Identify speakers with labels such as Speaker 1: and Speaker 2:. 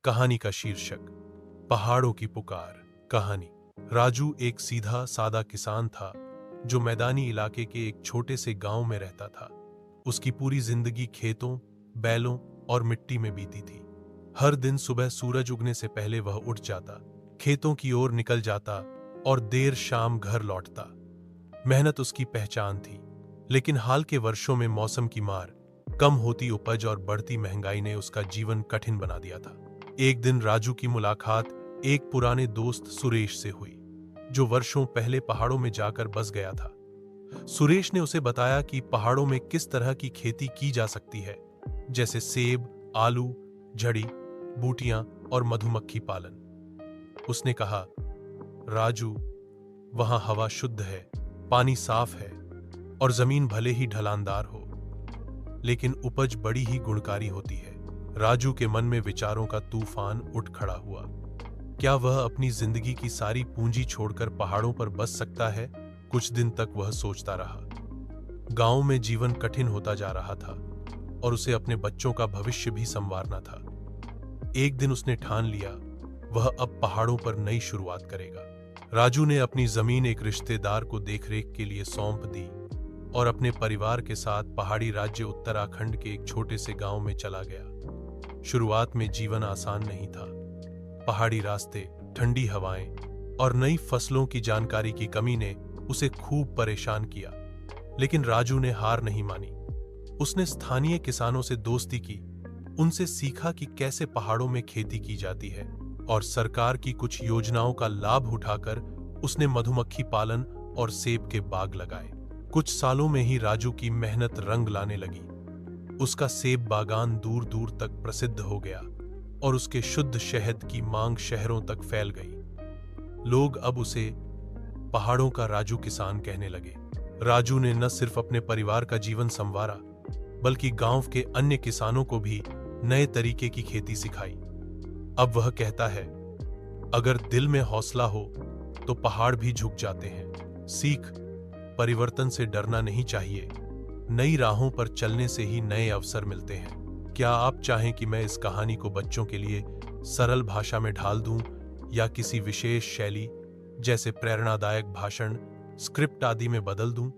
Speaker 1: कहानी का शीर्षक पहाड़ों की पुकार। कहानी। राजू एक सीधा सादा किसान था जो मैदानी इलाके के एक छोटे से गांव में रहता था। उसकी पूरी जिंदगी खेतों, बैलों और मिट्टी में बीती थी। हर दिन सुबह सूरज उगने से पहले वह उठ जाता, खेतों की ओर निकल जाता और देर शाम घर लौटता। मेहनत उसकी पहचान थी, लेकिन हाल के वर्षों में मौसम की मार, कम होती उपज और बढ़ती महंगाई ने उसका जीवन कठिन बना दिया था। एक दिन राजू की मुलाकात एक पुराने दोस्त सुरेश से हुई, जो वर्षों पहले पहाड़ों में जाकर बस गया था। सुरेश ने उसे बताया कि पहाड़ों में किस तरह की खेती की जा सकती है, जैसे सेब, आलू, झड़ी बूटियां और मधुमक्खी पालन। उसने कहा, राजू, वहां हवा शुद्ध है, पानी साफ है और जमीन भले ही ढलानदार हो, लेकिन उपज बड़ी ही गुणकारी होती है। राजू के मन में विचारों का तूफान उठ खड़ा हुआ। क्या वह अपनी जिंदगी की सारी पूंजी छोड़कर पहाड़ों पर बस सकता है? कुछ दिन तक वह सोचता रहा। गांव में जीवन कठिन होता जा रहा था और उसे अपने बच्चों का भविष्य भी संवारना था। एक दिन उसने ठान लिया, वह अब पहाड़ों पर नई शुरुआत करेगा। राजू ने अपनी जमीन एक रिश्तेदार को देखरेख के लिए सौंप दी और अपने परिवार के साथ पहाड़ी राज्य उत्तराखंड के एक छोटे से गांव में चला गया। शुरुआत में जीवन आसान नहीं था। पहाड़ी रास्ते, ठंडी हवाएं और नई फसलों की जानकारी की कमी ने उसे खूब परेशान किया, लेकिन राजू ने हार नहीं मानी। उसने स्थानीय किसानों से दोस्ती की, उनसे सीखा कि कैसे पहाड़ों में खेती की जाती है, और सरकार की कुछ योजनाओं का लाभ उठाकर उसने मधुमक्खी पालन और सेब के बाग लगाए। कुछ सालों में ही राजू की मेहनत रंग लाने लगी। उसका सेब बागान दूर दूर तक प्रसिद्ध हो गया और उसके शुद्ध शहद की मांग शहरों तक फैल गई। लोग अब उसे पहाड़ों का राजू किसान कहने लगे। राजू ने न सिर्फ अपने परिवार का जीवन संवारा, बल्कि गांव के अन्य किसानों को भी नए तरीके की खेती सिखाई। अब वह कहता है, अगर दिल में हौसला हो तो पहाड़ भी झुक जाते हैं। सीख, परिवर्तन से डरना नहीं चाहिए, नई राहों पर चलने से ही नए अवसर मिलते हैं। क्या आप चाहें कि मैं इस कहानी को बच्चों के लिए सरल भाषा में ढाल दूं, या किसी विशेष शैली जैसे प्रेरणादायक भाषण, स्क्रिप्ट आदि में बदल दूं?